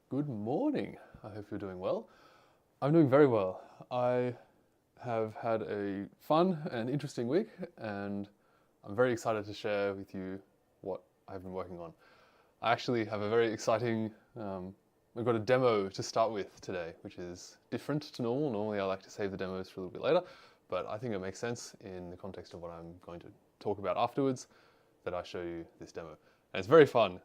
Good morning. I hope you're doing well. I'm doing very well. I have had a fun and interesting week, and I'm very excited to share with you what I've been working on. I actually have a very exciting, we've got a demo to start with today, which is different to normal. Normally I like to save the demos for a little bit later, but I think it makes sense in the context of what I'm going to talk about afterwards that I show you this demo. And it's very fun.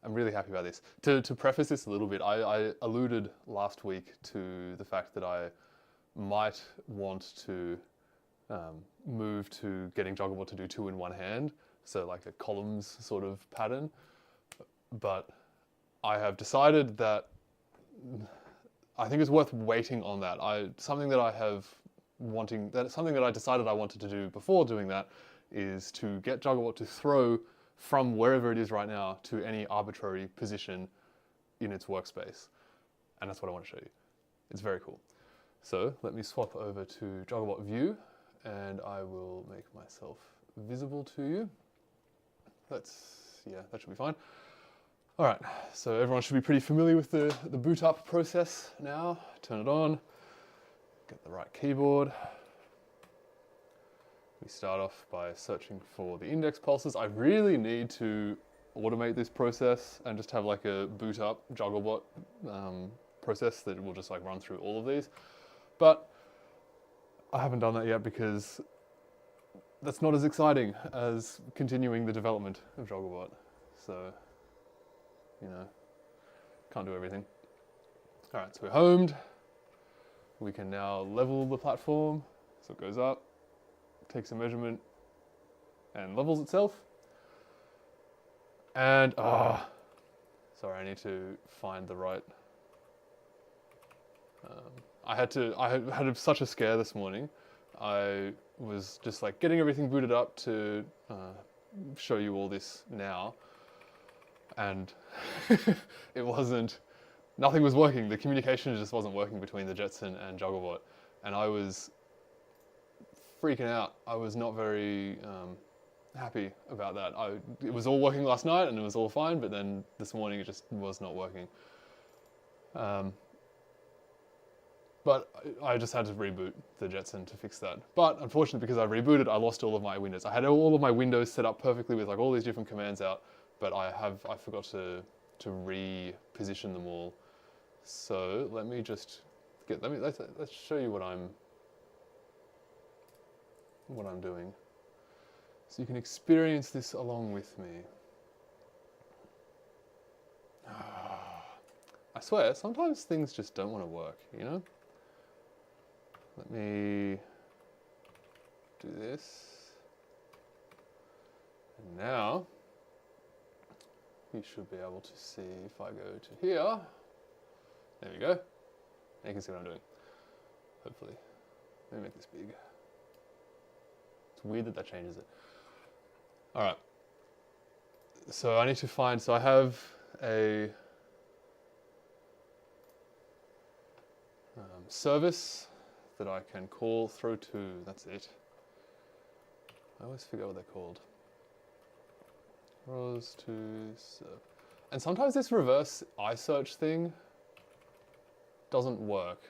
I'm really happy about this. To preface this a little bit, I alluded last week to the fact that I might want to move to getting Jugglebot to do two in one hand, so like a columns sort of pattern. But I have decided that I think it's worth waiting on that. Something that I decided I wanted to do before doing that is to get Jugglebot to throw from wherever it is right now to any arbitrary position in its workspace. And that's what I want to show you. It's very cool. So let me swap over to Jugglebot view and I will make myself visible to you. That should be fine. All right, so everyone should be pretty familiar with the boot up process now. Turn it on, get the right keyboard. We start off by searching for the index pulses. I really need to automate this process and just have like a boot up Jugglebot process that will just like run through all of these. But I haven't done that yet because that's not as exciting as continuing the development of Jugglebot. So, you know, can't do everything. All right, so we're homed. We can now level the platform. So it goes up, takes a measurement and levels itself. And, sorry, I need to find the right, I had such a scare this morning. I was just like getting everything booted up to show you all this now. And nothing was working. The communication just wasn't working between the Jetson and Jugglebot. And I was freaking out. I was not very happy about that. It was all working last night and it was all fine, but then this morning it just was not working. But I just had to reboot the Jetson to fix that. But unfortunately, because I rebooted, I lost all of my windows. I had all of my windows set up perfectly with like all these different commands out, but I forgot to reposition them all. So let me just let's show you what I'm doing, so you can experience this along with me. I swear, sometimes things just don't want to work, you know? Let me do this. And now, you should be able to see if I go to here. There we go. And you can see what I'm doing, hopefully. Let me make this big. It's weird that changes it. All right. So I need to find, so I have a service that I can call throw to, that's it. I always forget what they're called. Rows to serve. And sometimes this reverse iSearch thing doesn't work.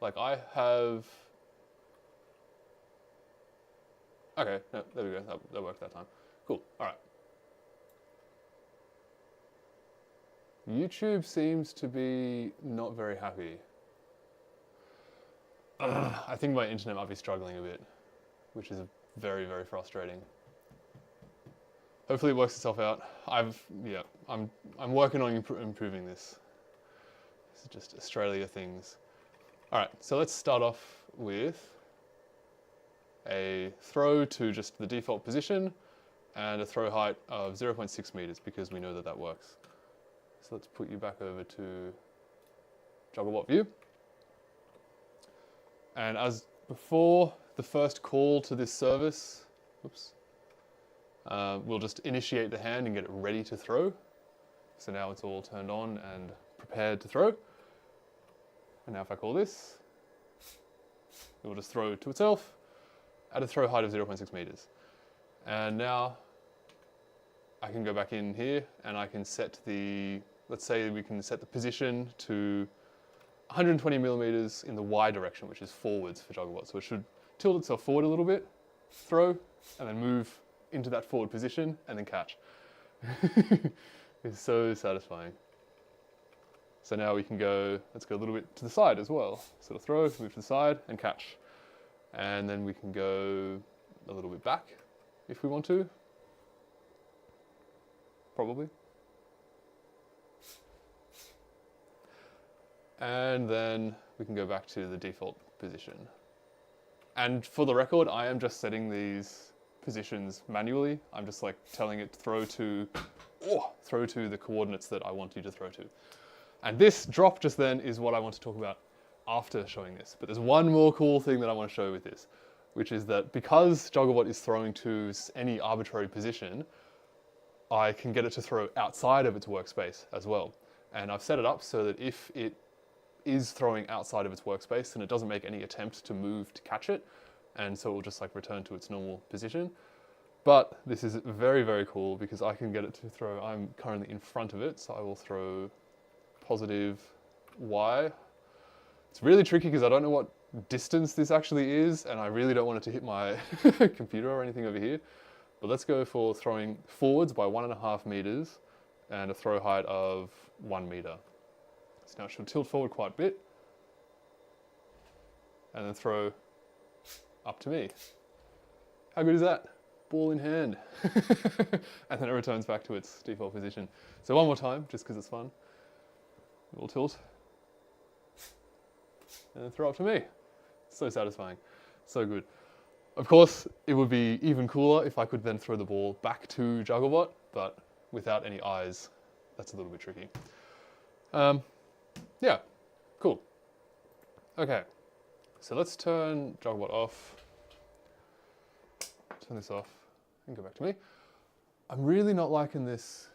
Like I have, okay, no, there we go, that worked that time. Cool, all right. YouTube seems to be not very happy. I think my internet might be struggling a bit, which is very, very frustrating. Hopefully it works itself out. I'm working on improving this. This is just Australia things. All right, so let's start off with a throw to just the default position and a throw height of 0.6 meters because we know that that works. So let's put you back over to Jugglebot view. And as before, the first call to this service, we'll just initiate the hand and get it ready to throw. So now it's all turned on and prepared to throw. And now if I call this, it will just throw to itself at a throw height of 0.6 meters. And now I can go back in here and I can set the let's say we can set the position to 120 millimeters in the Y direction, which is forwards for Jugglebot. So it should tilt itself forward a little bit, throw, and then move into that forward position, and then catch. It's so satisfying. So now we can go, let's go a little bit to the side as well. Sort of throw, move to the side, and catch. And then we can go a little bit back if we want to. Probably. And then we can go back to the default position. And for the record, I am just setting these positions manually. I'm just like telling it throw to the coordinates that I want you to throw to. And this drop just then is what I want to talk about after showing this. But there's one more cool thing that I want to show with this, which is that because Jugglebot is throwing to any arbitrary position, I can get it to throw outside of its workspace as well. And I've set it up so that if it is throwing outside of its workspace, then it doesn't make any attempt to move to catch it. And so it will just like return to its normal position. But this is very, very cool because I can get it to throw, I'm currently in front of it, so I will throw positive Y. It's really tricky because I don't know what distance this actually is, and I really don't want it to hit my computer or anything over here. But let's go for throwing forwards by 1.5 meters and a throw height of 1 meter. So now it should tilt forward quite a bit and then throw up to me. How good is that? Ball in hand. And then it returns back to its default position. So one more time, just because it's fun. It will tilt. And then throw up to me. So satisfying. So good. Of course, it would be even cooler if I could then throw the ball back to Jugglebot, but without any eyes, that's a little bit tricky. Yeah, cool. Okay, so let's turn Jugglebot off. Turn this off and go back to me. I'm really not liking this.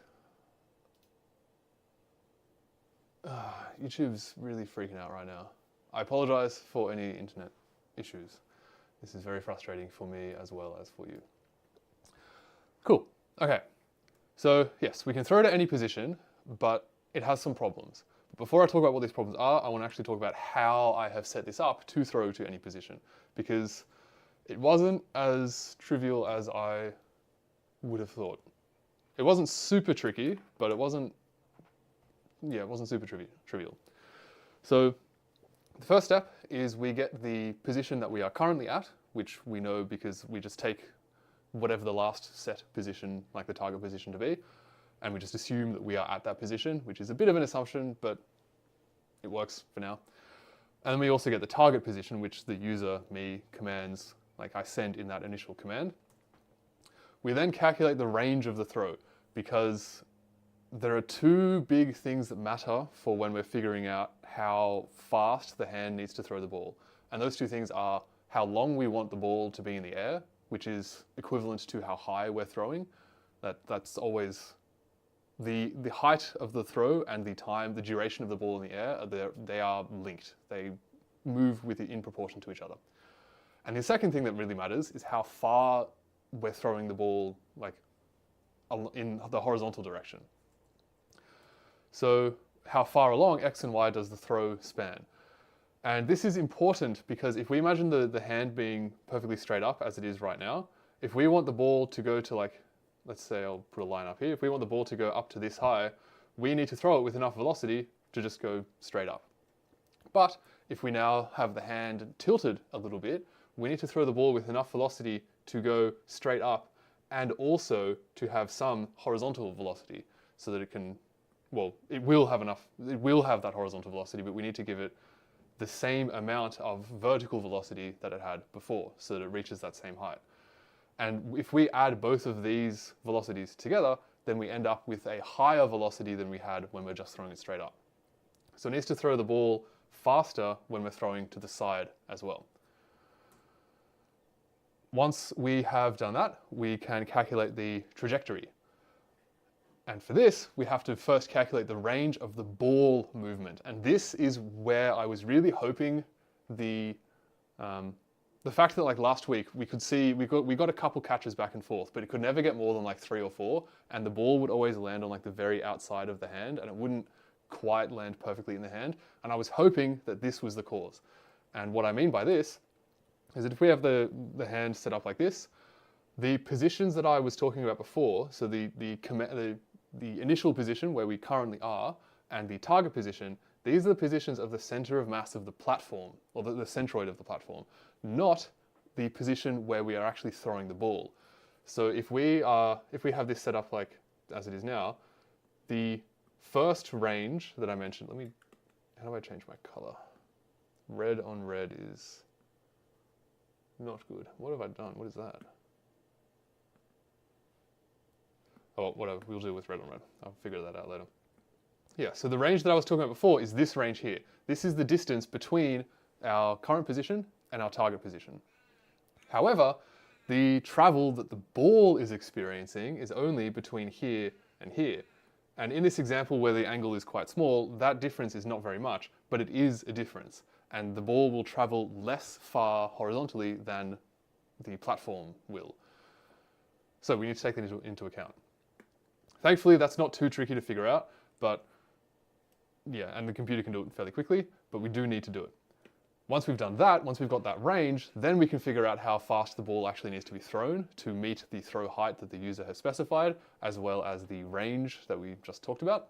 YouTube's really freaking out right now. I apologize for any internet issues. This is very frustrating for me as well as for you. Cool, okay. So yes, we can throw it at any position, but it has some problems. Before I talk about what these problems are, I want to actually talk about how I have set this up to throw to any position, because it wasn't as trivial as I would have thought. It wasn't super tricky, but it wasn't super trivial. So the first step is we get the position that we are currently at, which we know because we just take whatever the last set position, like the target position to be, and we just assume that we are at that position, which is a bit of an assumption, but it works for now. And then we also get the target position, which the user, me, commands, like I send in that initial command. We then calculate the range of the throw, because there are two big things that matter for when we're figuring out how fast the hand needs to throw the ball. And those two things are how long we want the ball to be in the air, which is equivalent to how high we're throwing. That's always the height of the throw and the time, the duration of the ball in the air, they are linked. They move in proportion to each other. And the second thing that really matters is how far we're throwing the ball, like in the horizontal direction. So how far along X and Y does the throw span? And this is important because if we imagine the hand being perfectly straight up as it is right now, if we want the ball to go to, like, let's say I'll put a line up here, if we want the ball to go up to this high, we need to throw it with enough velocity to just go straight up. But if we now have the hand tilted a little bit, we need to throw the ball with enough velocity to go straight up and also to have some horizontal velocity so that it can, well, it will have that horizontal velocity, but we need to give it the same amount of vertical velocity that it had before so that it reaches that same height. And if we add both of these velocities together, then we end up with a higher velocity than we had when we're just throwing it straight up. So it needs to throw the ball faster when we're throwing to the side as well. Once we have done that, we can calculate the trajectory. And for this, we have to first calculate the range of the ball movement. And this is where I was really hoping the the fact that like last week we could see we got a couple catches back and forth, but it could never get more than like 3 or 4, and the ball would always land on like the very outside of the hand, and it wouldn't quite land perfectly in the hand. And I was hoping that this was the cause. And what I mean by this is that if we have the hand set up like this, the positions that I was talking about before, so the initial position where we currently are and the target position, these are the positions of the center of mass of the platform, or the centroid of the platform, not the position where we are actually throwing the ball. So if we have this set up like as it is now, the first range that I mentioned, how do I change my color? Red on red is not good. What have I done? What is that? Oh, whatever, we'll do with red on red. I'll figure that out later. Yeah, so the range that I was talking about before is this range here. This is the distance between our current position and our target position. However, the travel that the ball is experiencing is only between here and here. And in this example where the angle is quite small, that difference is not very much, but it is a difference. And the ball will travel less far horizontally than the platform will. So we need to take that into account. Thankfully, that's not too tricky to figure out, but yeah, and the computer can do it fairly quickly, but we do need to do it. Once we've done that, once we've got that range, then we can figure out how fast the ball actually needs to be thrown to meet the throw height that the user has specified, as well as the range that we just talked about.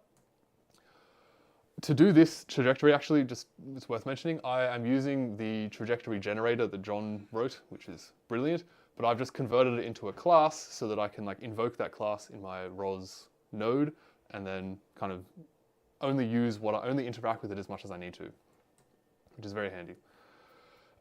To do this trajectory, actually, it's worth mentioning, I am using the trajectory generator that John wrote, which is brilliant, but I've just converted it into a class so that I can like invoke that class in my ROS node and then kind of only interact with it as much as I need to, which is very handy.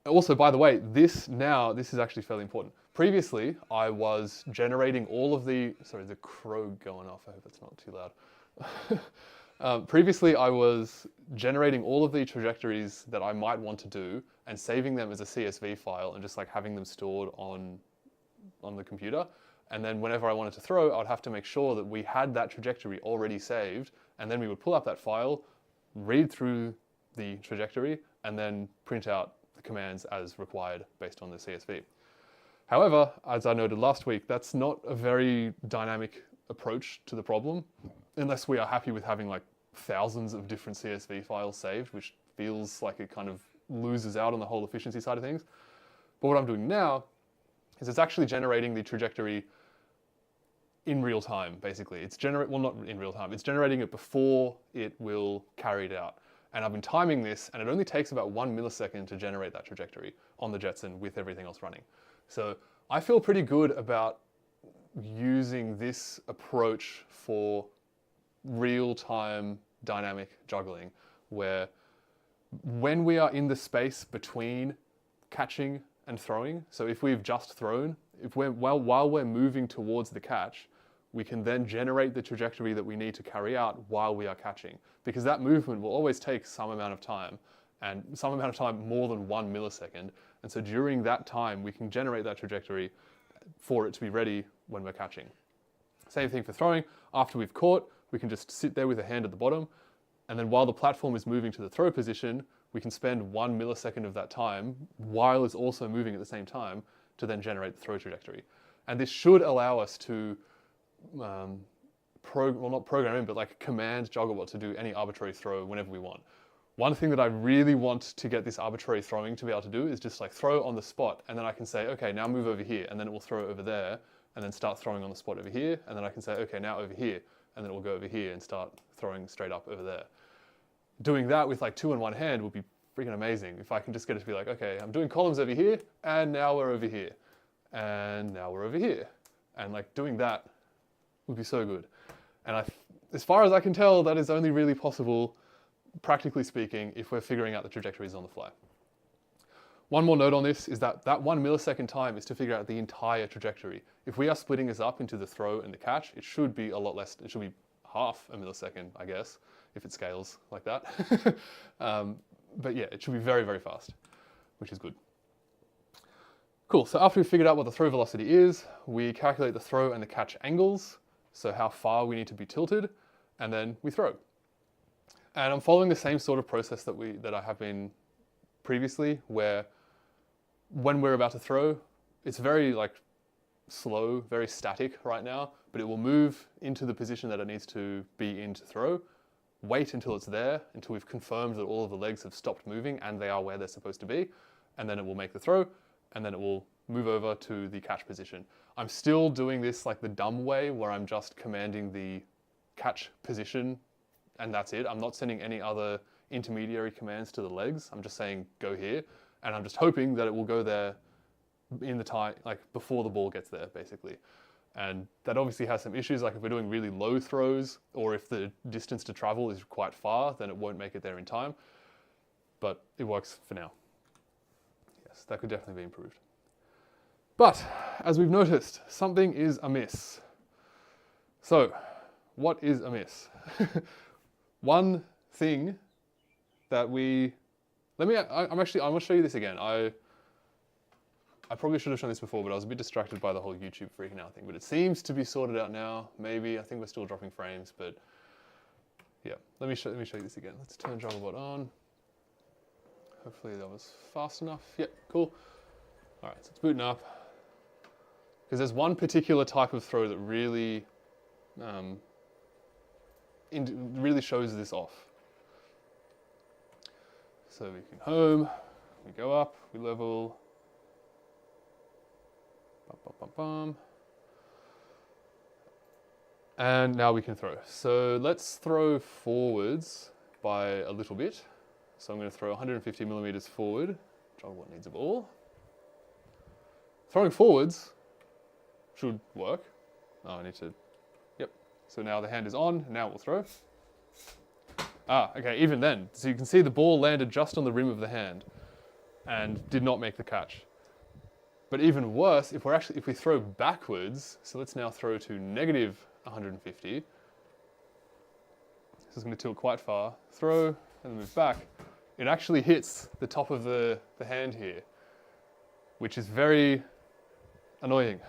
Also, by the way, this is actually fairly important. Previously, I was generating all of the, sorry, the crow going off, I hope it's not too loud. Previously, I was generating all of the trajectories that I might want to do and saving them as a CSV file and just like having them stored on the computer. And then whenever I wanted to throw, I'd have to make sure that we had that trajectory already saved, and then we would pull up that file, read through the trajectory, and then print out the commands as required based on the CSV. However, as I noted last week, that's not a very dynamic approach to the problem, unless we are happy with having like thousands of different CSV files saved, which feels like it kind of loses out on the whole efficiency side of things. But what I'm doing now is it's actually generating the trajectory in real time, basically. Well, not in real time, it's generating it before it will carry it out. And I've been timing this, and it only takes about 1 millisecond to generate that trajectory on the Jetson with everything else running. So I feel pretty good about using this approach for real-time dynamic juggling, where when we are in the space between catching and throwing, so if we've just thrown, while we're moving towards the catch, we can then generate the trajectory that we need to carry out while we are catching, because that movement will always take some amount of time, and some amount of time more than 1 millisecond. And so during that time, we can generate that trajectory for it to be ready when we're catching. Same thing for throwing. After we've caught, we can just sit there with a hand at the bottom, and then while the platform is moving to the throw position, we can spend 1 millisecond of that time while it's also moving at the same time to then generate the throw trajectory. And this should allow us to not program in, but like command Jugglebot to do any arbitrary throw whenever we want. One thing that I really want to get this arbitrary throwing to be able to do is just like throw on the spot, and then I can say, okay, now move over here, and then it will throw over there, and then start throwing on the spot over here, and then I can say, okay, now over here, and then it will go over here and start throwing straight up over there. Doing that with like 2 in 1 hand would be freaking amazing. If I can just get it to be like, okay, I'm doing columns over here, and now we're over here, and now we're over here. And like doing that would be so good. And as far as I can tell, that is only really possible, practically speaking, if we're figuring out the trajectories on the fly. One more note on this is that 1 millisecond time is to figure out the entire trajectory. If we are splitting this up into the throw and the catch, it should be a lot less. It should be half a millisecond, I guess, if it scales like that. But yeah, it should be very, very fast, which is good. Cool, so after we've figured out what the throw velocity is, we calculate the throw and the catch angles, so how far we need to be tilted, and then we throw. And I'm following the same sort of process that I have been previously, where when we're about to throw, it's very like slow, very static right now, but it will move into the position that it needs to be in to throw, wait until it's there, until we've confirmed that all of the legs have stopped moving and they are where they're supposed to be, and then it will make the throw, and then it will move over to the catch position. I'm still doing this like the dumb way, where I'm just commanding the catch position, and that's it. I'm not sending any other intermediary commands to the legs. I'm just saying, go here, and I'm just hoping that it will go there in the time, like before the ball gets there, basically. And that obviously has some issues, like if we're doing really low throws, or if the distance to travel is quite far, then it won't make it there in time. But it works for now. Yes, that could definitely be improved. But, as we've noticed, something is amiss. So, what is amiss? One thing that I'm going to show you this again. I probably should have shown this before, but I was a bit distracted by the whole YouTube freaking out thing. But it seems to be sorted out now. Maybe. I think we're still dropping frames, but yeah. Let me show you this again. Let's turn Jugglebot on. Hopefully that was fast enough. Yep, cool. All right, so it's booting up. Because there's one particular type of throw that really, really shows this off. So we can home, we go up, we level. And now we can throw. So let's throw forwards by a little bit. So I'm going to throw 150 millimeters forward. Jugglebot needs a ball. Throwing forwards should work. Oh, I need to, yep. So now the hand is on, now we'll throw. Ah, okay, even then. So you can see the ball landed just on the rim of the hand and did not make the catch. But even worse, if we throw backwards, so let's now throw to negative 150. This is going to tilt quite far. Throw, and then move back. It actually hits the top of the hand here, which is very annoying.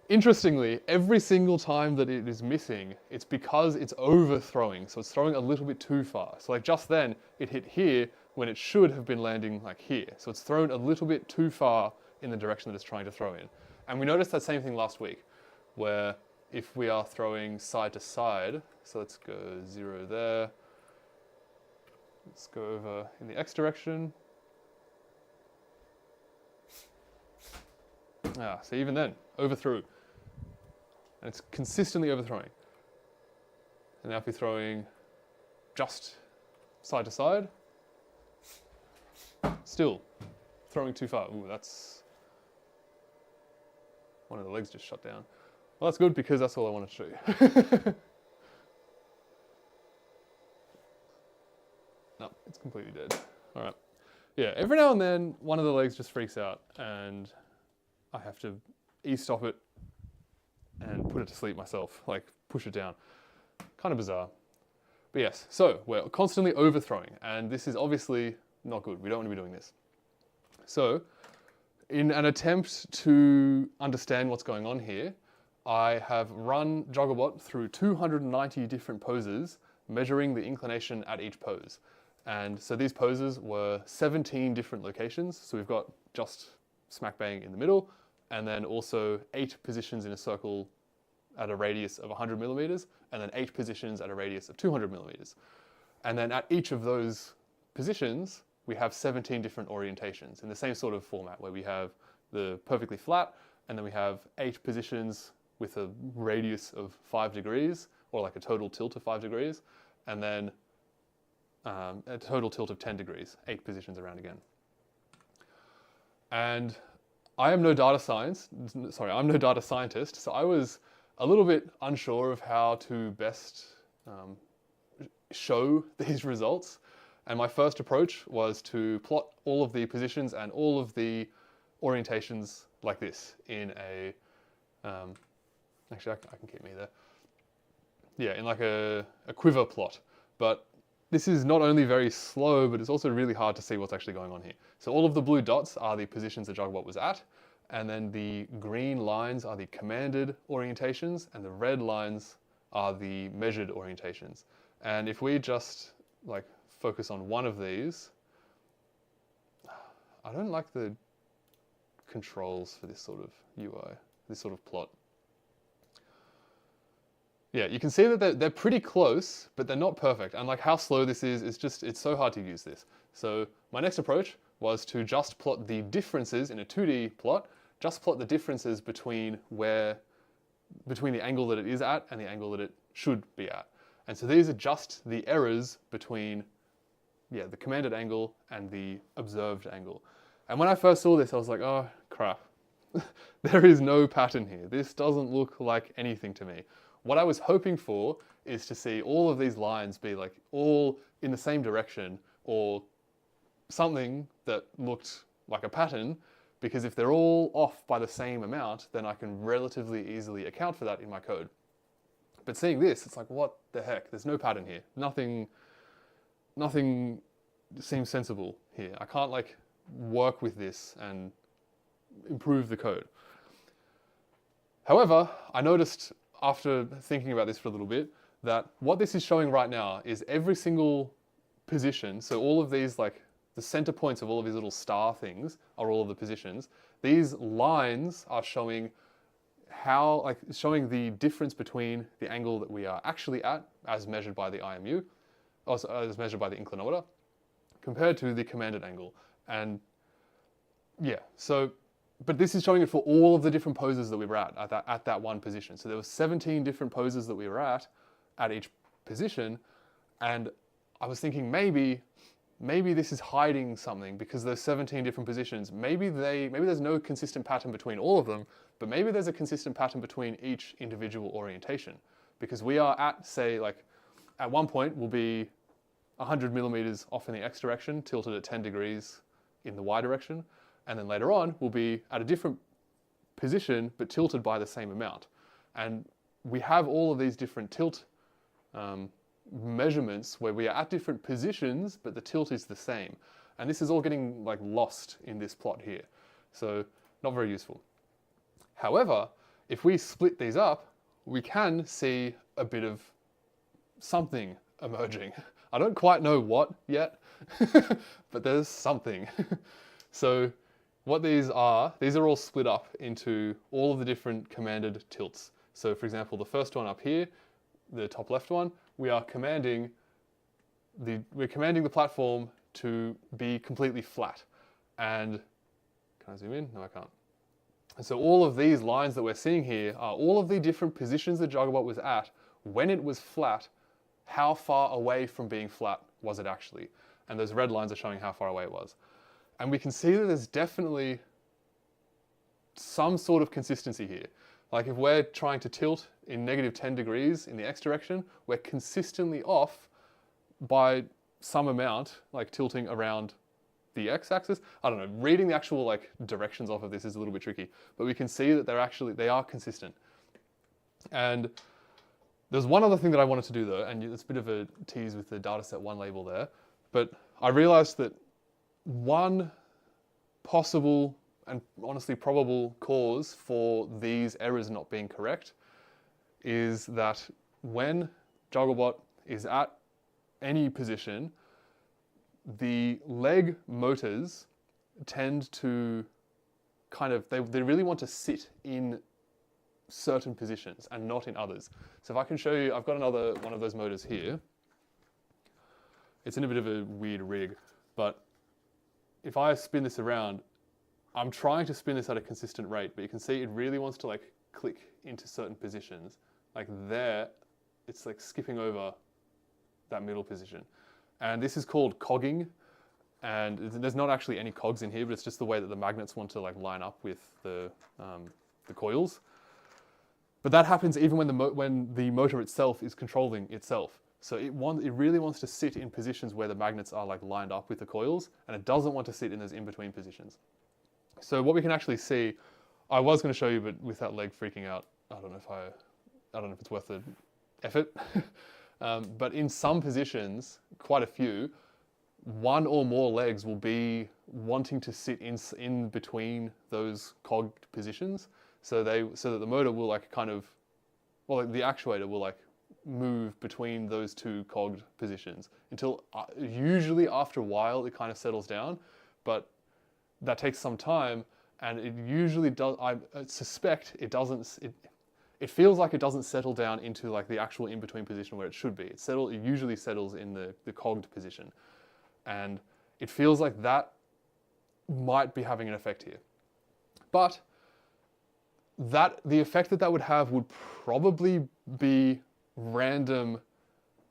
Interestingly, every single time that it is missing, it's because it's overthrowing, so it's throwing a little bit too far. So like just then, it hit here when it should have been landing like here. So it's thrown a little bit too far in the direction that it's trying to throw in. And we noticed that same thing last week, where if we are throwing side to side, so let's go 0 there, let's go over in the X direction. Ah, so even then, overthrew. And it's consistently overthrowing. And now if we're throwing just side to side, still throwing too far. Ooh, that's... one of the legs just shut down. Well, that's good because that's all I wanted to show you. No, it's completely dead. All right. Yeah, every now and then, one of the legs just freaks out and I have to e-stop it and put it to sleep myself, like push it down. Kind of bizarre. But yes, so we're constantly overthrowing, and this is obviously not good. We don't want to be doing this. So, in an attempt to understand what's going on here, I have run Jugglebot through 290 different poses, measuring the inclination at each pose. And so these poses were 17 different locations. So we've got just smack bang in the middle, and then also 8 positions in a circle at a radius of 100 millimeters, and then 8 positions at a radius of 200 millimeters. And then at each of those positions, we have 17 different orientations in the same sort of format, where we have the perfectly flat, and then we have 8 positions with a radius of 5 degrees, or like a total tilt of 5 degrees, and then a total tilt of 10 degrees, 8 positions around again. And I'm no data scientist, so I was a little bit unsure of how to best show these results. And my first approach was to plot all of the positions and all of the orientations like this in a, actually I can keep me there. Yeah, in like a quiver plot. But this is not only very slow, but it's also really hard to see what's actually going on here. So all of the blue dots are the positions that Jugglebot was at, and then the green lines are the commanded orientations, and the red lines are the measured orientations. And if we just like focus on one of these, I don't like the controls for this sort of UI, this sort of plot. Yeah, you can see that they're pretty close, but they're not perfect. And like how slow this is, it's so hard to use this. So my next approach was to just plot the differences in a 2D plot, just plot the differences between the angle that it is at and the angle that it should be at. And so these are just the errors between, yeah, the commanded angle and the observed angle. And when I first saw this, I was like, oh crap, there is no pattern here. This doesn't look like anything to me. What I was hoping for is to see all of these lines be like all in the same direction or something that looked like a pattern, because if they're all off by the same amount, then I can relatively easily account for that in my code. But seeing this, it's like, what the heck? There's no pattern here. Nothing seems sensible here. I can't like work with this and improve the code. However, I noticed after thinking about this for a little bit that what this is showing right now is every single position. So all of these, like the center points of all of these little star things are all of the positions. These lines are showing showing the difference between the angle that we are actually at, as measured by the IMU, also as measured by the inclinometer, compared to the commanded angle. And yeah, but this is showing it for all of the different poses that we were at that one position. So there were 17 different poses that we were at each position, and I was thinking maybe this is hiding something, because there's 17 different positions. Maybe there's no consistent pattern between all of them, but maybe there's a consistent pattern between each individual orientation, because we are at, say, like at one point we'll be 100 millimeters off in the X direction, tilted at 10 degrees in the Y direction. And then later on, we'll be at a different position, but tilted by the same amount. And we have all of these different tilt measurements where we are at different positions, but the tilt is the same. And this is all getting like lost in this plot here. So not very useful. However, if we split these up, we can see a bit of something emerging. I don't quite know what yet, but there's something. So what these are all split up into all of the different commanded tilts. So for example, the first one up here, the top left one, we're commanding the platform to be completely flat. And can I zoom in? No, I can't. And so all of these lines that we're seeing here are all of the different positions the Jugglebot was at when it was flat. How far away from being flat was it actually? And those red lines are showing how far away it was. And we can see that there's definitely some sort of consistency here. Like if we're trying to tilt in negative 10 degrees in the X direction, we're consistently off by some amount, like tilting around the X axis. I don't know, reading the actual like directions off of this is a little bit tricky, but we can see that they are consistent. And there's one other thing that I wanted to do though, and it's a bit of a tease with the dataset 1 label there, but I realized that one possible and honestly probable cause for these errors not being correct is that when Jugglebot is at any position, the leg motors tend to kind of, they really want to sit in certain positions and not in others. So if I can show you, I've got another one of those motors here. It's in a bit of a weird rig, but if I spin this around, I'm trying to spin this at a consistent rate, but you can see it really wants to like click into certain positions. Like there, it's like skipping over that middle position. And this is called cogging. And there's not actually any cogs in here, but it's just the way that the magnets want to like line up with the coils. But that happens even when the motor itself is controlling itself. So it really wants to sit in positions where the magnets are like lined up with the coils, and it doesn't want to sit in those in-between positions. So what we can actually see, I was going to show you, but with that leg freaking out, I don't know if it's worth the effort. But in some positions, quite a few, one or more legs will be wanting to sit in between those cogged positions, so that the motor will like kind of, well, like the actuator will like move between those two cogged positions until usually after a while it kind of settles down. But that takes some time, and it usually does. I suspect it doesn't. It feels like it doesn't settle down into like the actual in-between position where it should be. It usually settles in the cogged position, and it feels like that might be having an effect here. But the effect that would have would probably be random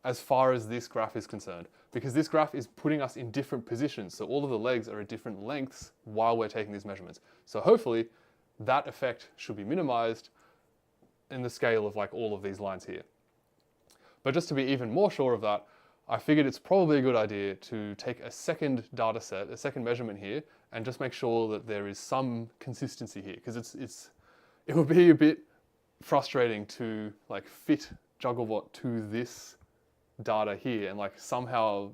as far as this graph is concerned, because this graph is putting us in different positions. So all of the legs are at different lengths while we're taking these measurements. So hopefully that effect should be minimized in the scale of like all of these lines here. But just to be even more sure of that, I figured it's probably a good idea to take a second data set, a second measurement here, and just make sure that there is some consistency here, because it would be a bit frustrating to like fit Jugglebot to this data here and like somehow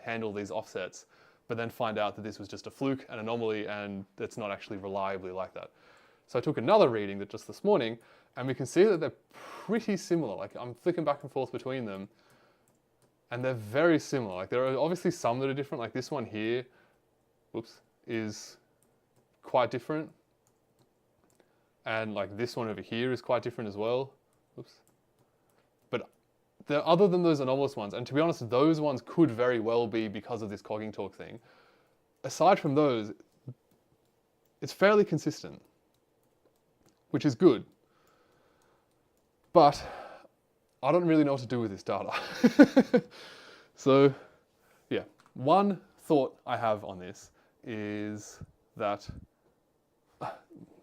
handle these offsets, but then find out that this was just a fluke, an anomaly, and it's not actually reliably like that. So I took another reading just this morning, and we can see that they're pretty similar. Like I'm flicking back and forth between them, and they're very similar. Like there are obviously some that are different, like this one here, whoops, is quite different. And like this one over here is quite different as well. Oops. But other than those anomalous ones, and to be honest, those ones could very well be because of this cogging torque thing. Aside from those, it's fairly consistent, which is good. But I don't really know what to do with this data. So yeah, one thought I have on this is that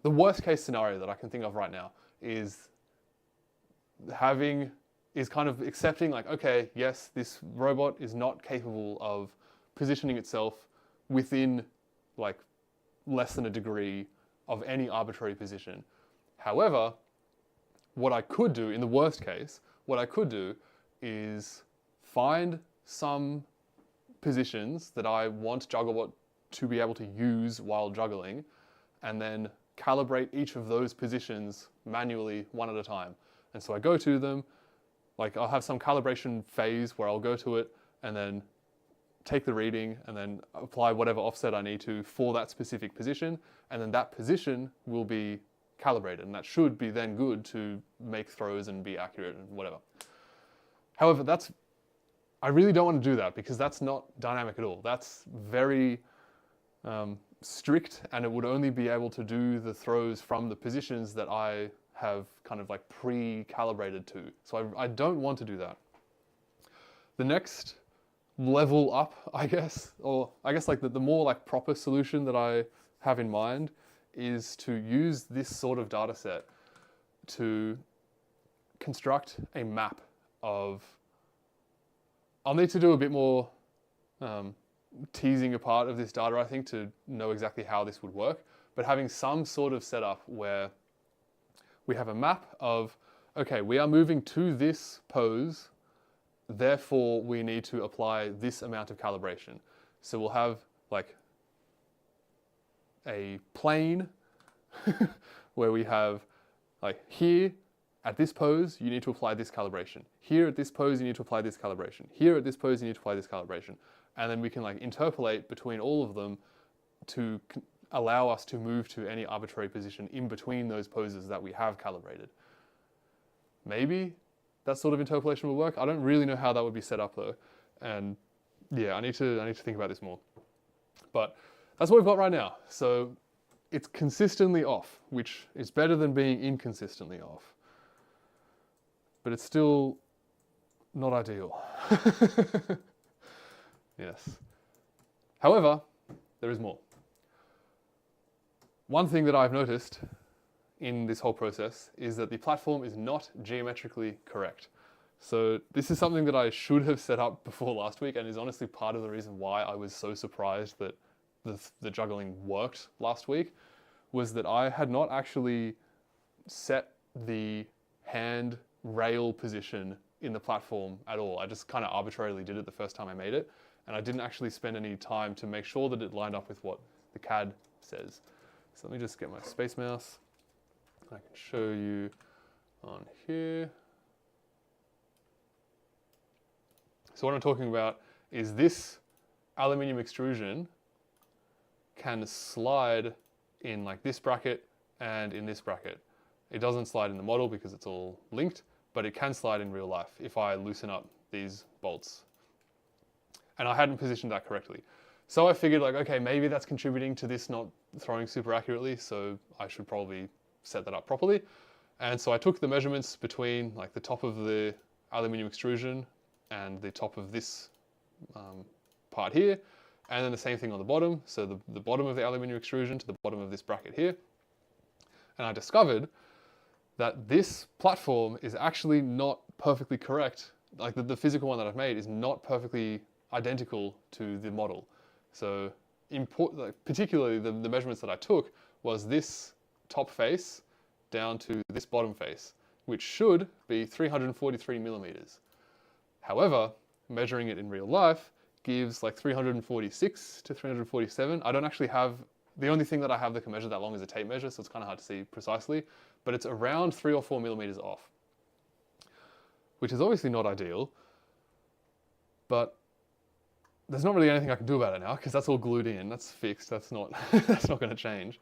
the worst case scenario that I can think of right now is kind of accepting like, okay, yes, this robot is not capable of positioning itself within like less than a degree of any arbitrary position. However, what I could do in the worst case, what I could do is find some positions that I want Jugglebot to be able to use while juggling, and then calibrate each of those positions manually one at a time. And so I go to them, like I'll have some calibration phase where I'll go to it and then take the reading and then apply whatever offset I need to for that specific position, and then that position will be calibrated, and that should be then good to make throws and be accurate and whatever. However, I really don't want to do that because that's not dynamic at all. That's very strict, and it would only be able to do the throws from the positions that I have kind of like pre-calibrated to. So I don't want to do that. The next level up, I guess, or I guess like the more like proper solution that I have in mind is to use this sort of data set to construct a map of, I'll need to do a bit more teasing apart of this data, I think, to know exactly how this would work, but having some sort of setup where we have a map of, okay, we are moving to this pose, therefore we need to apply this amount of calibration. So we'll have like a plane where we have like here at this pose you need to apply this calibration, here at this pose you need to apply this calibration, here at this pose you need to apply this calibration, and then we can like interpolate between all of them to allow us to move to any arbitrary position in between those poses that we have calibrated. Maybe that sort of interpolation will work. I don't really know how that would be set up though, and yeah, I need to think about this more. But that's what we've got right now. So it's consistently off, which is better than being inconsistently off. But it's still not ideal. Yes. However, there is more. One thing that I've noticed in this whole process is that the platform is not geometrically correct. So this is something that I should have set up before last week, and is honestly part of the reason why I was so surprised that the juggling worked last week, was that I had not actually set the hand rail position in the platform at all. I just kind of arbitrarily did it the first time I made it, and I didn't actually spend any time to make sure that it lined up with what the CAD says. So let me just get my space mouse. I can show you on here. So what I'm talking about is this aluminium extrusion can slide in like this bracket and in this bracket. It doesn't slide in the model because it's all linked, but it can slide in real life if I loosen up these bolts. And I hadn't positioned that correctly. So I figured like, okay, maybe that's contributing to this not throwing super accurately, so I should probably set that up properly. And so I took the measurements between like the top of the aluminium extrusion and the top of this part here, and then the same thing on the bottom. So the bottom of the aluminium extrusion to the bottom of this bracket here. And I discovered that this platform is actually not perfectly correct. Like the physical one that I've made is not perfectly identical to the model. So particularly the measurements that I took was this top face down to this bottom face, which should be 343 millimeters. However, measuring it in real life gives like 346 to 347. I don't actually have, the only thing that I have that can measure that long is a tape measure, so it's kind of hard to see precisely, but it's around 3 or 4 millimeters off, which is obviously not ideal, but there's not really anything I can do about it now because that's all glued in, that's fixed, that's not, that's not going to change.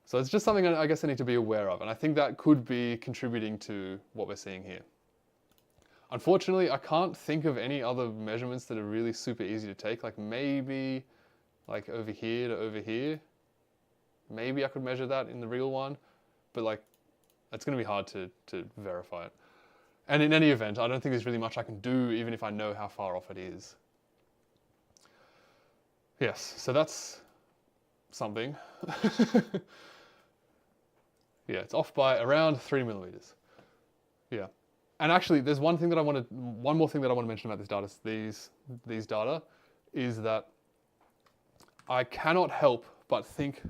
So it's just something I guess I need to be aware of, and I think that could be contributing to what we're seeing here. Unfortunately, I can't think of any other measurements that are really super easy to take, like maybe like over here to over here. Maybe I could measure that in the real one, but like it's going to be hard to verify it. And in any event, I don't think there's really much I can do even if I know how far off it is. Yes, so that's something. Yeah, it's off by around 3 millimeters. Yeah. And actually, there's one more thing that I want to mention about this data, these data, is that I cannot help but think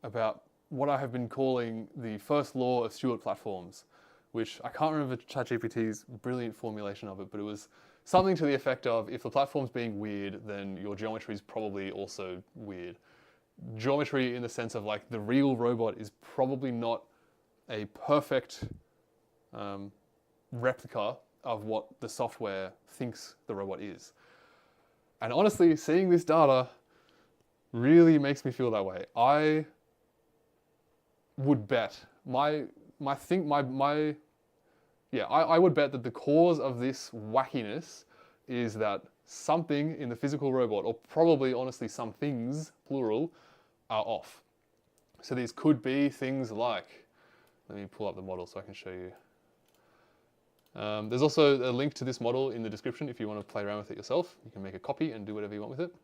about what I have been calling the first law of Stewart platforms, which I can't remember ChatGPT's brilliant formulation of it, but it was something to the effect of, if the platform's being weird, then your geometry is probably also weird. Geometry in the sense of like the real robot is probably not a perfect replica of what the software thinks the robot is. And honestly, seeing this data really makes me feel that way. I would bet, I would bet that the cause of this wackiness is that something in the physical robot, or probably honestly some things, plural, are off. So these could be things like, let me pull up the model so I can show you. There's also a link to this model in the description if you want to play around with it yourself. You can make a copy and do whatever you want with it.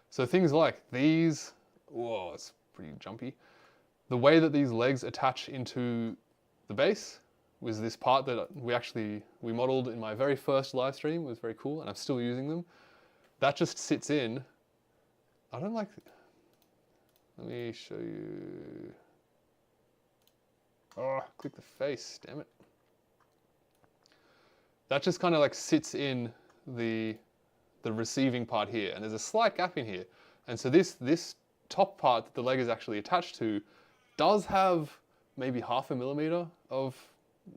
So things like these, whoa, it's pretty jumpy. The way that these legs attach into the base was this part that we modeled in my very first live stream. It was very cool, and I'm still using them. That just sits in. I don't like, let me show you. Oh, click the face, damn it. That just kind of like sits in the receiving part here, and there's a slight gap in here. And so this top part that the leg is actually attached to does have maybe 0.5 millimeter of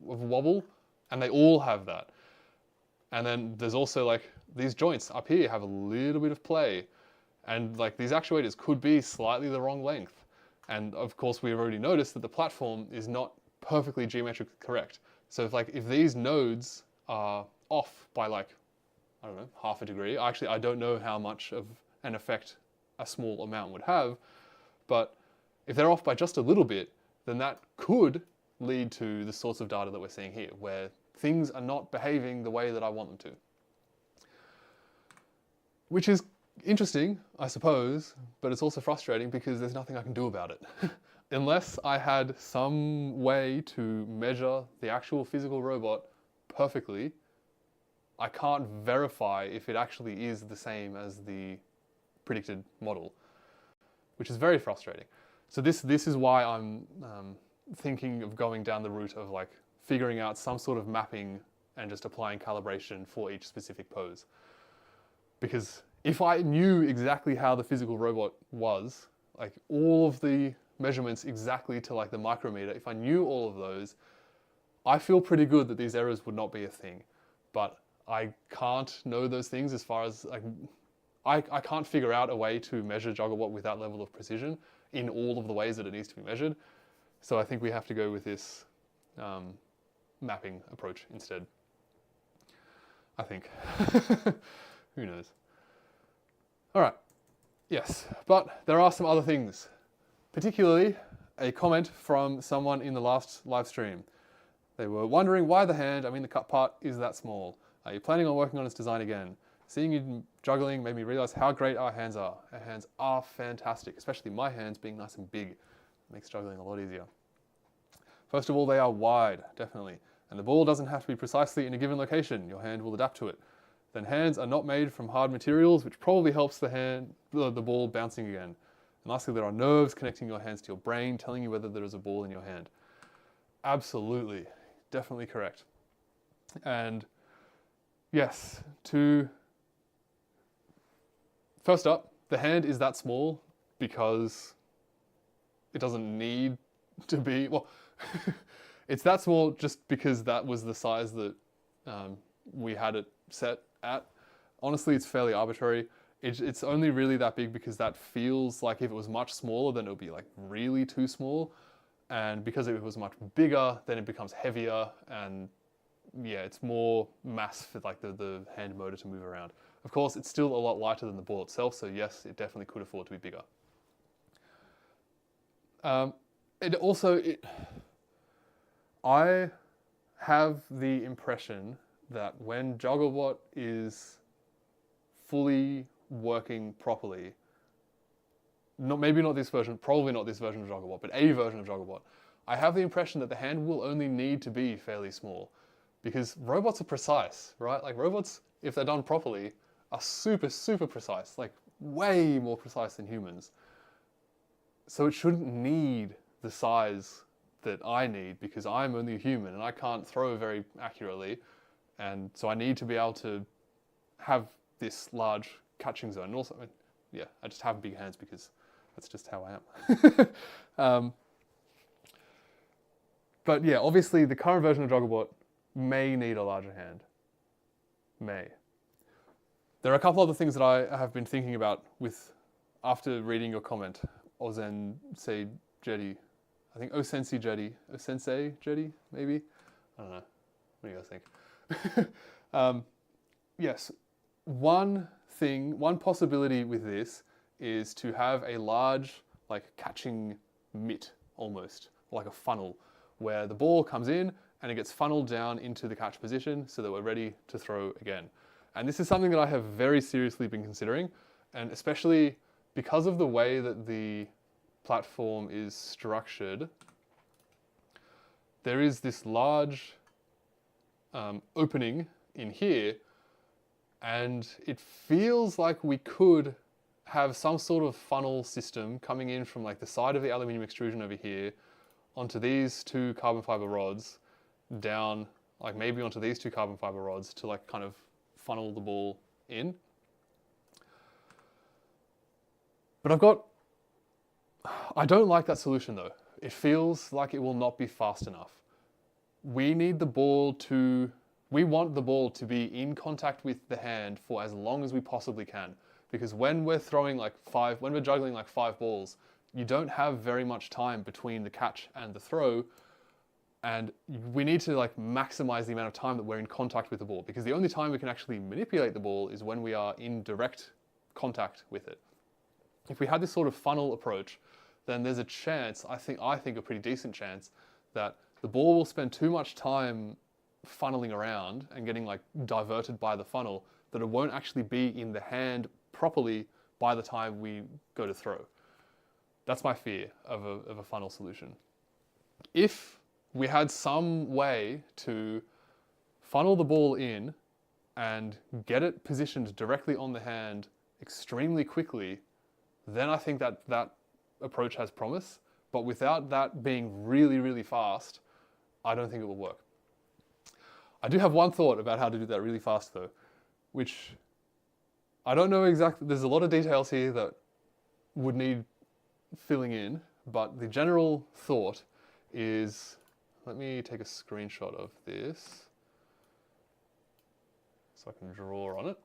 wobble, and they all have that. And then there's also like these joints up here have a little bit of play, and like these actuators could be slightly the wrong length. And of course, we've already noticed that the platform is not perfectly geometrically correct. So if these nodes are off by like, I don't know, 0.5 degree. Actually, I don't know how much of an effect a small amount would have, but if they're off by just a little bit, then that could lead to the sorts of data that we're seeing here, where things are not behaving the way that I want them to. Which is interesting, I suppose, but it's also frustrating because there's nothing I can do about it. Unless I had some way to measure the actual physical robot perfectly, I can't verify if it actually is the same as the predicted model, which is very frustrating. So this is why I'm thinking of going down the route of like figuring out some sort of mapping and just applying calibration for each specific pose. Because if I knew exactly how the physical robot was, like all of the measurements exactly to like the micrometer, if I knew all of those, I feel pretty good that these errors would not be a thing. But I can't know those things as far as like, I can't figure out a way to measure Jugglebot with that level of precision in all of the ways that it needs to be measured. So I think we have to go with this mapping approach instead. I think. Who knows? All right. Yes, but there are some other things, particularly a comment from someone in the last live stream. They were wondering why the hand, I mean the cut part, is that small. Are you planning on working on its design again? Seeing you juggling made me realize how great our hands are. Our hands are fantastic, especially my hands being nice and big. It makes juggling a lot easier. First of all, they are wide, definitely. And the ball doesn't have to be precisely in a given location. Your hand will adapt to it. Then hands are not made from hard materials, which probably helps the ball bouncing again. And lastly, there are nerves connecting your hands to your brain, telling you whether there is a ball in your hand. Absolutely, definitely correct. And yes, first up, the hand is that small because it doesn't need to be, well, it's that small just because that was the size that we had it set at. Honestly, it's fairly arbitrary. It's only really that big because that feels like if it was much smaller, then it would be like really too small. And because if it was much bigger, then it becomes heavier, and yeah, it's more mass for like the hand motor to move around. Of course, it's still a lot lighter than the ball itself, so yes, it definitely could afford to be bigger. I have the impression that when Jugglebot is fully working properly, maybe not this version, probably not this version of Jugglebot, but a version of Jugglebot, I have the impression that the hand will only need to be fairly small, because robots are precise, right? Like robots, if they're done properly, are super, super precise, like way more precise than humans. So it shouldn't need the size that I need, because I'm only a human and I can't throw very accurately, and so I need to be able to have this large catching zone. And also, yeah, I just have big hands because that's just how I am. But yeah, obviously the current version of Jugglebot may need a larger hand. May. There are a couple other things that I have been thinking about after reading your comment, Osensei Jetty. I think Osensei Jetty, maybe? I don't know. What do you guys think? Yes, one possibility with this is to have a large, like, catching mitt, almost, like a funnel, where the ball comes in and it gets funneled down into the catch position so that we're ready to throw again. And this is something that I have very seriously been considering, and especially because of the way that the platform is structured, there is this large opening in here, and it feels like we could have some sort of funnel system coming in from like the side of the aluminium extrusion over here onto these two carbon fiber rods, down like maybe onto these two carbon fiber rods to like kind of funnel the ball in. But I don't like that solution though. It feels like it will not be fast enough. We want the ball to be in contact with the hand for as long as we possibly can. Because when we're juggling like 5 balls, you don't have very much time between the catch and the throw, and we need to like maximize the amount of time that we're in contact with the ball, because the only time we can actually manipulate the ball is when we are in direct contact with it. If we had this sort of funnel approach, then there's a chance, I think a pretty decent chance, that the ball will spend too much time funneling around and getting like diverted by the funnel that it won't actually be in the hand properly by the time we go to throw. That's my fear of a funnel solution. If we had some way to funnel the ball in and get it positioned directly on the hand extremely quickly, then I think that approach has promise. But without that being really, really fast, I don't think it will work. I do have one thought about how to do that really fast though, which I don't know exactly. There's a lot of details here that would need filling in, but the general thought is, let me take a screenshot of this so I can draw on it.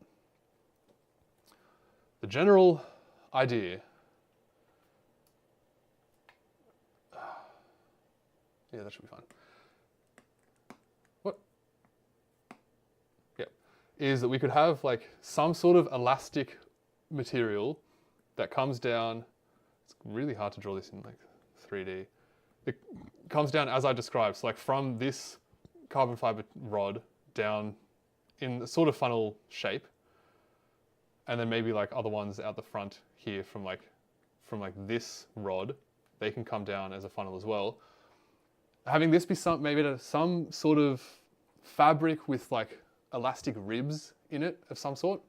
the general idea. Yeah, that should be fine. What? Yep. Is that we could have like some sort of elastic material that comes down. It's really hard to draw this in like 3D. It comes down as I described, so like from this carbon fiber rod down in a sort of funnel shape, and then maybe like other ones out the front here from like this rod, they can come down as a funnel as well. Having this be some sort of fabric with like elastic ribs in it of some sort,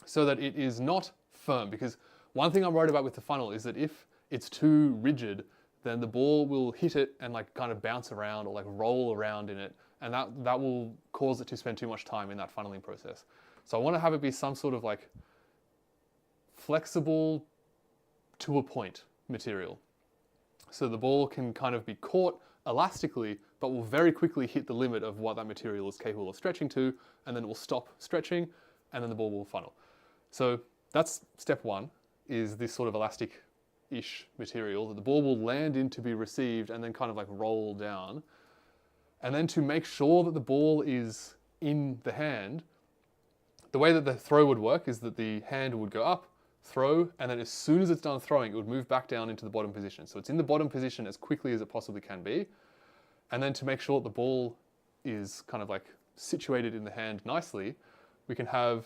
so that it is not firm. Because one thing I'm worried about with the funnel is that if it's too rigid, then the ball will hit it and like kind of bounce around or like roll around in it, and that will cause it to spend too much time in that funneling process. So I want to have it be some sort of like flexible to a point material, so the ball can kind of be caught elastically, but will very quickly hit the limit of what that material is capable of stretching to, and then it will stop stretching, and then the ball will funnel. So that's step one, is this sort of elastic-ish material that the ball will land in to be received and then kind of like roll down. And then to make sure that the ball is in the hand, the way that the throw would work is that the hand would go up, throw, and then as soon as it's done throwing, it would move back down into the bottom position. So it's in the bottom position as quickly as it possibly can be. And then to make sure the ball is kind of like situated in the hand nicely, we can have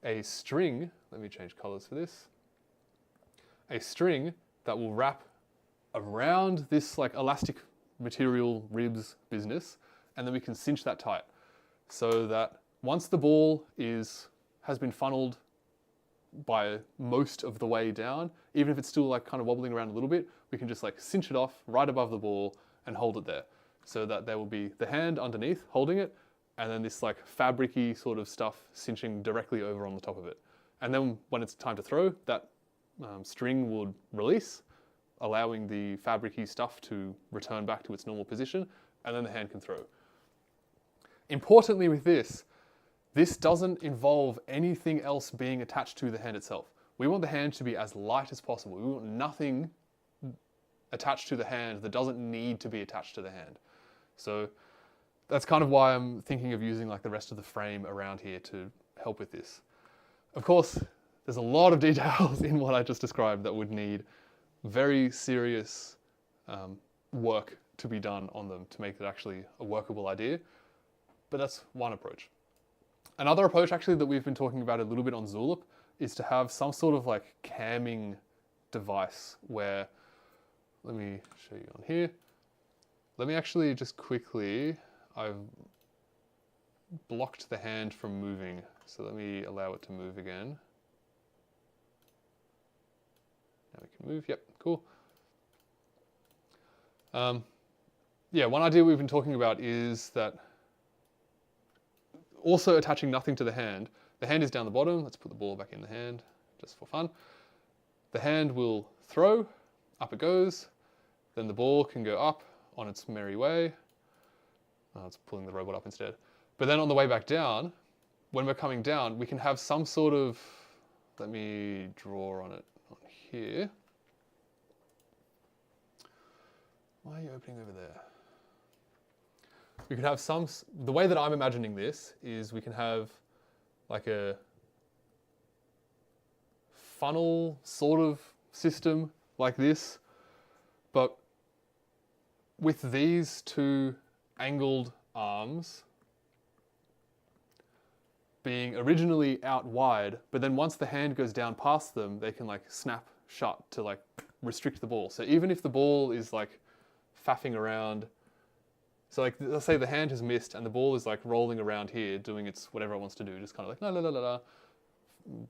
a string, let me change colors for this, a string that will wrap around this like elastic material ribs business, and then we can cinch that tight so that once the ball has been funneled by most of the way down, even if it's still like kind of wobbling around a little bit, we can just like cinch it off right above the ball and hold it there, so that there will be the hand underneath holding it, and then this like fabric-y sort of stuff cinching directly over on the top of it. And then when it's time to throw, that string would release, allowing the fabric-y stuff to return back to its normal position, and then the hand can throw. Importantly with this doesn't involve anything else being attached to the hand itself. We want the hand to be as light as possible. We want nothing attached to the hand that doesn't need to be attached to the hand. So that's kind of why I'm thinking of using like the rest of the frame around here to help with this. Of course, there's a lot of details in what I just described that would need very serious work to be done on them to make it actually a workable idea. But that's one approach. Another approach actually that we've been talking about a little bit on Zulip is to have some sort of like camming device where, let me show you on here. Let me actually just quickly, I've blocked the hand from moving, so let me allow it to move again. Now we can move, yep, cool. Yeah, one idea we've been talking about is that also attaching nothing to the hand. The hand is down the bottom. Let's put the ball back in the hand just for fun. The hand will throw, up it goes. Then the ball can go up on its merry way. It's pulling the robot up instead. But then on the way back down, when we're coming down, we can have some sort of, let me draw on it on here. Why are you opening over there? We could have the way that I'm imagining this is we can have like a funnel sort of system like this, but with these two angled arms being originally out wide, but then once the hand goes down past them, they can like snap shut to like restrict the ball. So even if the ball is like faffing around, so like, let's say the hand has missed and the ball is like rolling around here doing its whatever it wants to do, just kind of like la la la la la,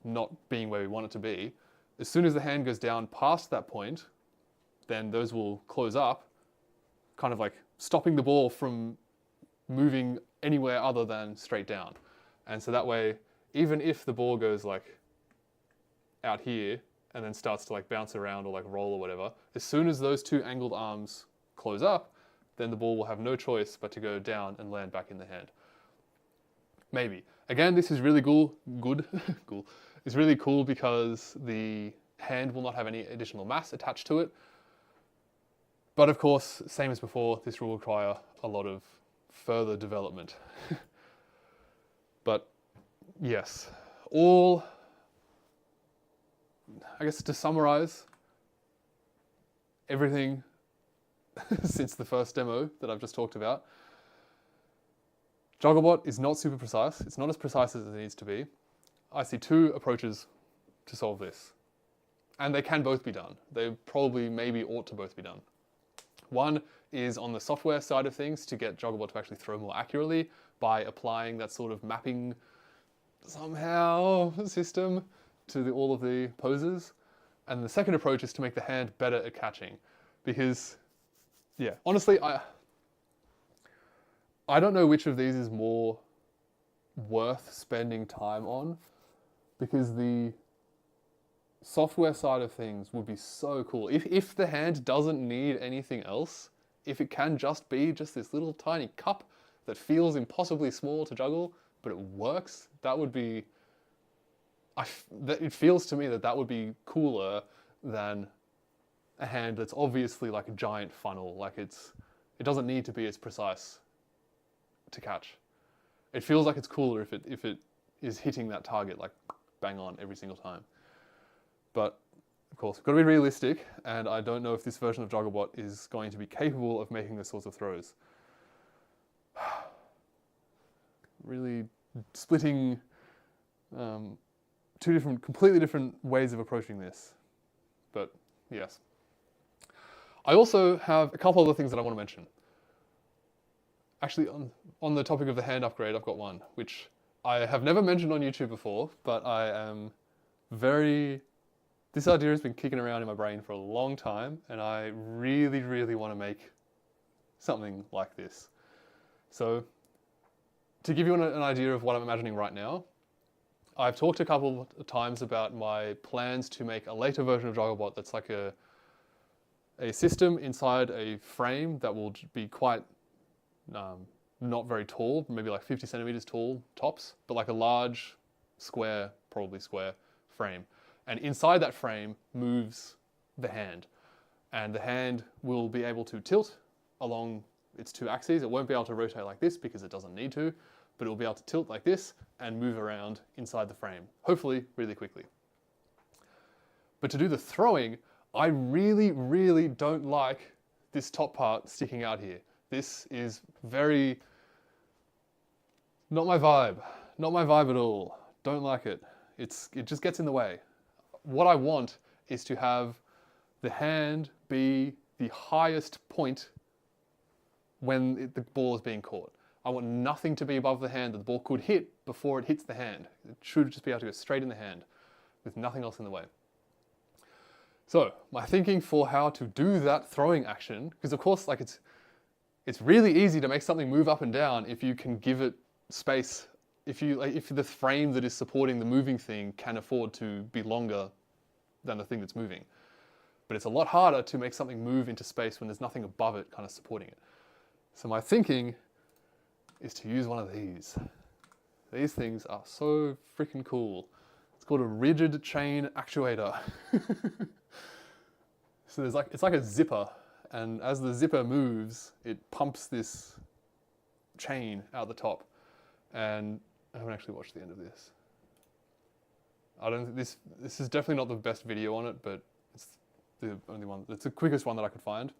not being where we want it to be. As soon as the hand goes down past that point, then those will close up, kind of like stopping the ball from moving anywhere other than straight down. And so that way, even if the ball goes like out here and then starts to like bounce around or like roll or whatever, as soon as those two angled arms close up, then the ball will have no choice but to go down and land back in the hand. Maybe. Again, this is really good. is really cool because the hand will not have any additional mass attached to it. But of course, same as before, this will require a lot of further development. But yes, I guess to summarize everything since the first demo that I've just talked about, Jugglebot is not super precise. It's not as precise as it needs to be. I see two approaches to solve this. And they can both be done. They probably maybe ought to both be done. One is on the software side of things to get Jugglebot to actually throw more accurately by applying that sort of mapping somehow system to all of the poses. And the second approach is to make the hand better at catching. Because, yeah, honestly, I don't know which of these is more worth spending time on, because the software side of things would be so cool. If the hand doesn't need anything else, if it can just be just this little tiny cup that feels impossibly small to juggle, but it works, that would be... it feels to me that would be cooler than a hand that's obviously like a giant funnel. Like it doesn't need to be as precise to catch. It feels like it's cooler if it is hitting that target like bang on every single time. But of course, got to be realistic, and I don't know if this version of Jugglebot is going to be capable of making this sorts of throws. Really splitting two completely different ways of approaching this. But yes. I also have a couple other things that I want to mention. Actually, on the topic of the hand upgrade, I've got one, which I have never mentioned on YouTube before, but I am this idea has been kicking around in my brain for a long time, and I really, really want to make something like this. So, to give you an idea of what I'm imagining right now, I've talked a couple of times about my plans to make a later version of Jugglebot that's like a system inside a frame that will be quite not very tall, maybe like 50 centimeters tall tops, but like a large square, probably square frame. And inside that frame moves the hand. And the hand will be able to tilt along its two axes. It won't be able to rotate like this because it doesn't need to, but it will be able to tilt like this and move around inside the frame, hopefully really quickly. But to do the throwing, I really, really don't like this top part sticking out here. This is very... not my vibe. Not my vibe at all. Don't like it. It just gets in the way. What I want is to have the hand be the highest point when the ball is being caught. I want nothing to be above the hand that the ball could hit before it hits the hand. It should just be able to go straight in the hand with nothing else in the way. So, my thinking for how to do that throwing action, because of course, like it's really easy to make something move up and down if you can give it space. If the frame that is supporting the moving thing can afford to be longer than the thing that's moving. But it's a lot harder to make something move into space when there's nothing above it kind of supporting it. So my thinking is to use one of these. These things are so freaking cool. It's called a rigid chain actuator. So it's like a zipper, and as the zipper moves, it pumps this chain out the top. And I haven't actually watched the end of this. I don't think this is definitely not the best video on it, but it's the only one. It's the quickest one that I could find.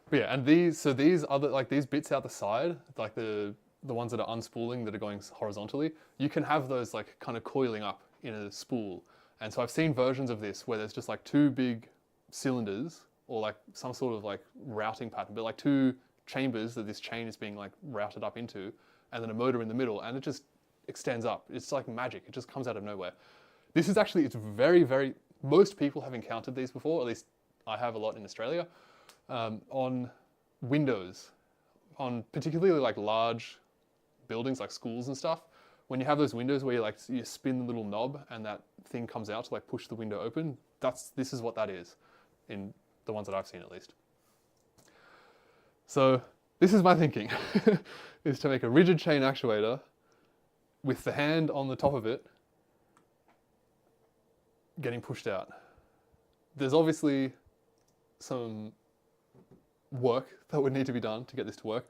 But yeah, and these other, like these bits out the side, like the ones that are unspooling that are going horizontally, you can have those like kind of coiling up in a spool. And so I've seen versions of this where there's just like two big cylinders or like some sort of like routing pattern, but like two chambers that this chain is being like routed up into, and then a motor in the middle, and it just extends up. It's like magic. It just comes out of nowhere. This is actually, it's very, very, most people have encountered these before, at least I have a lot in Australia, on windows, on particularly like large buildings like schools and stuff. When you have those windows where you spin the little knob and that thing comes out to like push the window open, this is what that is, in the ones that I've seen at least. So this is my thinking, is to make a rigid chain actuator with the hand on the top of it, getting pushed out. There's obviously some work that would need to be done to get this to work.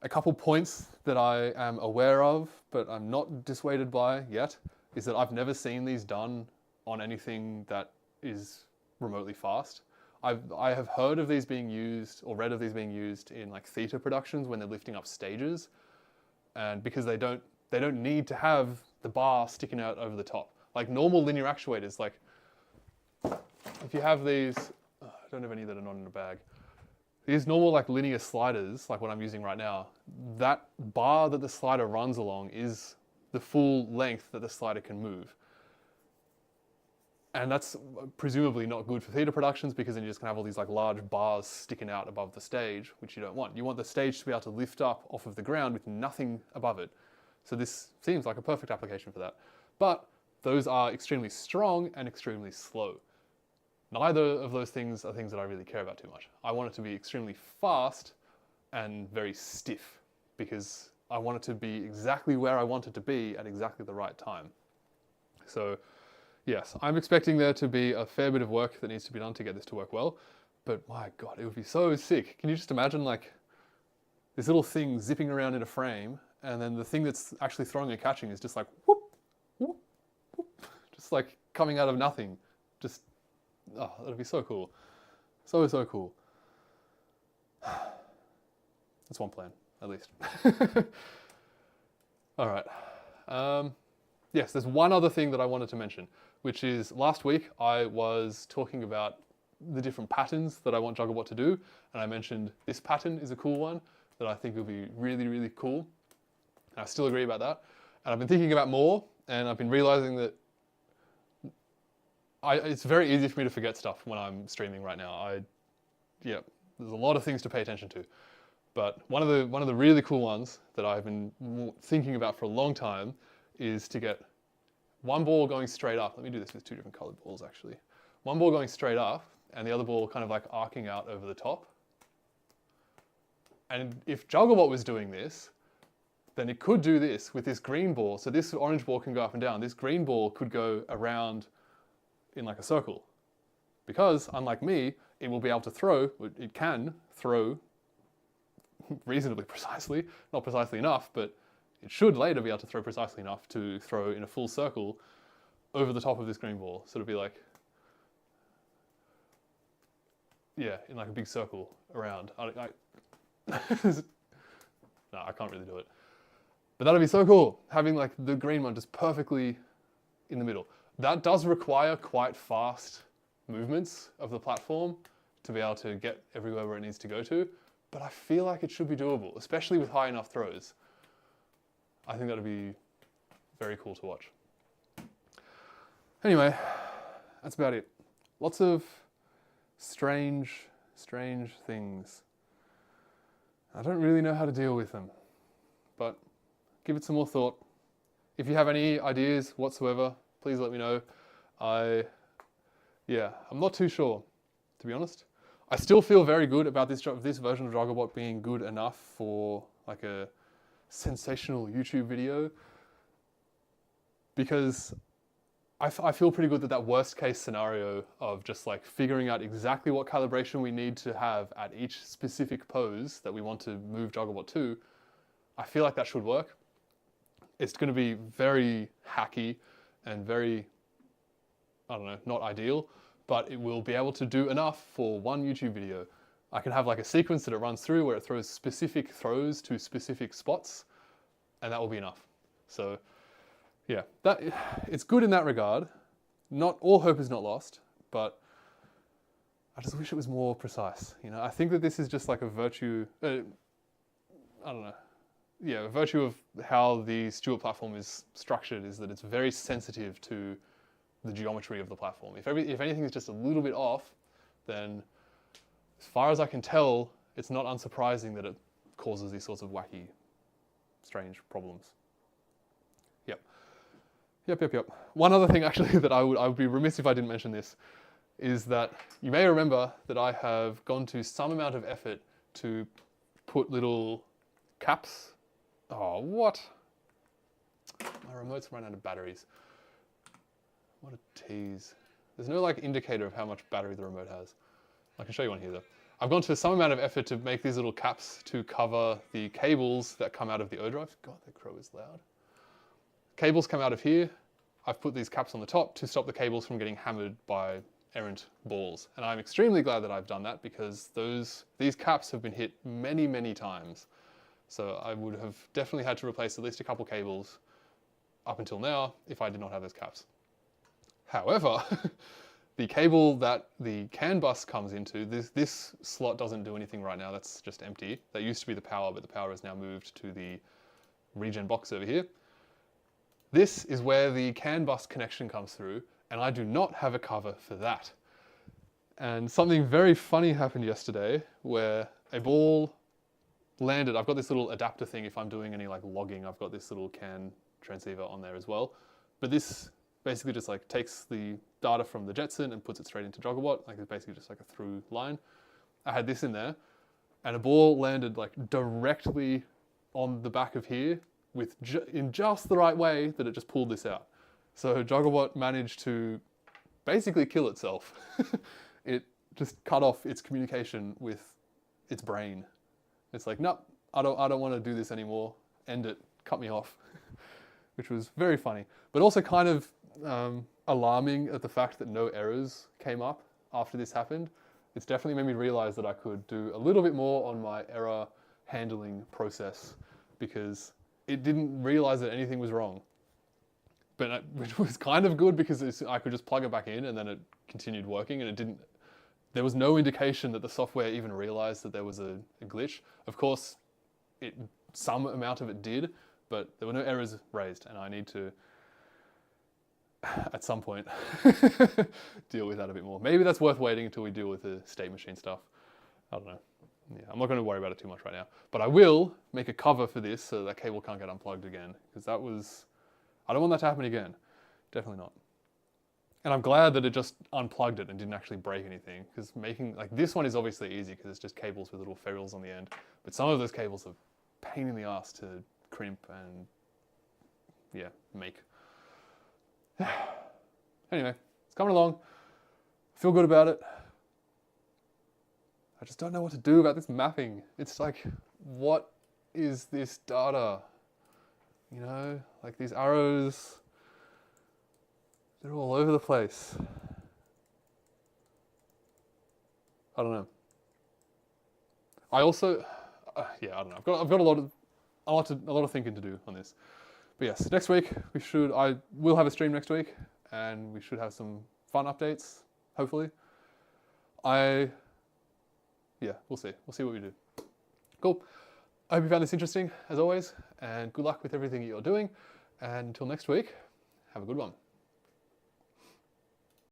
A couple points that I am aware of, but I'm not dissuaded by yet, is that I've never seen these done on anything that is remotely fast. I have heard of these being used, or read of these being used in like theatre productions when they're lifting up stages, and because they don't need to have the bar sticking out over the top. Like normal linear actuators, like if you have these, I don't have any that are not in a bag. These normal like linear sliders, like what I'm using right now, that bar that the slider runs along is the full length that the slider can move. And that's presumably not good for theatre productions, because then you're just gonna have all these like large bars sticking out above the stage, which you don't want. You want the stage to be able to lift up off of the ground with nothing above it. So this seems like a perfect application for that. But those are extremely strong and extremely slow. Neither of those things are things that I really care about too much. I want it to be extremely fast and very stiff, because I want it to be exactly where I want it to be at exactly the right time. So yes, I'm expecting there to be a fair bit of work that needs to be done to get this to work well, but my God, it would be so sick. Can you just imagine like this little thing zipping around in a frame, and then the thing that's actually throwing and catching is just like whoop, whoop, whoop, just like coming out of nothing. Just, oh, that'd be so cool. So, so cool. That's one plan, at least. All right. Yes, there's one other thing that I wanted to mention, which is last week I was talking about the different patterns that I want Jugglebot to do, and I mentioned this pattern is a cool one that I think will be really, really cool. And I still agree about that. And I've been thinking about more, and I've been realizing that it's very easy for me to forget stuff when I'm streaming right now. Yeah, there's a lot of things to pay attention to. But one of the really cool ones that I've been thinking about for a long time is to get one ball going straight up. Let me do this with two different colored balls actually. One ball going straight up and the other ball kind of like arcing out over the top. And if Jugglebot was doing this, then it could do this with this green ball. So this orange ball can go up and down. This green ball could go around in like a circle. Because unlike me, it will be able to throw, it can throw reasonably precisely, not precisely enough, but it should later be able to throw precisely enough to throw in a full circle over the top of this green ball. So it'll be like, yeah, in like a big circle around. No, I can't really do it. But that'd be so cool, having like the green one just perfectly in the middle. That does require quite fast movements of the platform to be able to get everywhere where it needs to go to, but I feel like it should be doable, especially with high enough throws. I think that'd be very cool to watch. Anyway, that's about it. Lots of strange things. I don't really know how to deal with them, but give it some more thought. If you have any ideas whatsoever, please let me know. I'm not too sure, to be honest. I still feel very good about this version of Jugglebot being good enough for like a sensational YouTube video, because I feel pretty good that worst case scenario of just like figuring out exactly what calibration we need to have at each specific pose that we want to move Jugglebot to, I feel like that should work. It's going to be very hacky and very, I don't know, not ideal, but it will be able to do enough for one YouTube video. I can have like a sequence that it runs through where it throws specific throws to specific spots, and that will be enough. So yeah, it's good in that regard. Not all hope is not lost, but I just wish it was more precise. You know, I think that this is just like a virtue, I don't know. Yeah, a virtue of how the Stewart platform is structured is that it's very sensitive to the geometry of the platform. If anything is just a little bit off, then as far as I can tell, it's not unsurprising that it causes these sorts of wacky, strange problems. Yep. One other thing actually that I would be remiss if I didn't mention this is that you may remember that I have gone to some amount of effort to put little caps. Oh, what? My remote's run out of batteries. What a tease. There's no like indicator of how much battery the remote has. I can show you one here though. I've gone to some amount of effort to make these little caps to cover the cables that come out of the O drive. God, that crow is loud. Cables come out of here. I've put these caps on the top to stop the cables from getting hammered by errant balls. And I'm extremely glad that I've done that because these caps have been hit many, many times. So I would have definitely had to replace at least a couple cables up until now if I did not have those caps. However, the cable that the CAN bus comes into, this slot doesn't do anything right now, that's just empty. That used to be the power, but the power has now moved to the regen box over here. This is where the CAN bus connection comes through, and I do not have a cover for that. And something very funny happened yesterday where a ball landed. I've got this little adapter thing if I'm doing any like logging, I've got this little CAN transceiver on there as well. But this basically just like takes the data from the Jetson and puts it straight into Jugglebot. Like it's basically just like a through line. I had this in there and a ball landed like directly on the back of here with in just the right way that it just pulled this out. So Jugglebot managed to basically kill itself. It just cut off its communication with its brain. It's like, nope, I don't want to do this anymore. End it, cut me off. Which was very funny, but also kind of alarming at the fact that no errors came up after this happened. It's definitely made me realize that I could do a little bit more on my error handling process because it didn't realize that anything was wrong. But which was kind of good because I could just plug it back in and then it continued working and it didn't, there was no indication that the software even realized that there was a glitch. Of course, some amount of it did, but there were no errors raised and I need to, at some point, deal with that a bit more. Maybe that's worth waiting until we deal with the state machine stuff. I don't know. Yeah, I'm not going to worry about it too much right now. But I will make a cover for this so that cable can't get unplugged again. Because that was... I don't want that to happen again. Definitely not. And I'm glad that it just unplugged it and didn't actually break anything. Because making... Like, this one is obviously easy because it's just cables with little ferrules on the end. But some of those cables are a pain in the ass to crimp and... yeah, make. Anyway, it's coming along. I feel good about it. I just don't know what to do about this mapping. It's like, what is this data? You know, like these arrows, they're all over the place. I don't know. I also, yeah, I don't know. I've got a lot of thinking to do on this. But yes, next week I will have a stream next week, and we should have some fun updates, hopefully. Yeah, we'll see. We'll see what we do. Cool. I hope you found this interesting, as always, and good luck with everything you're doing. And until next week, have a good one.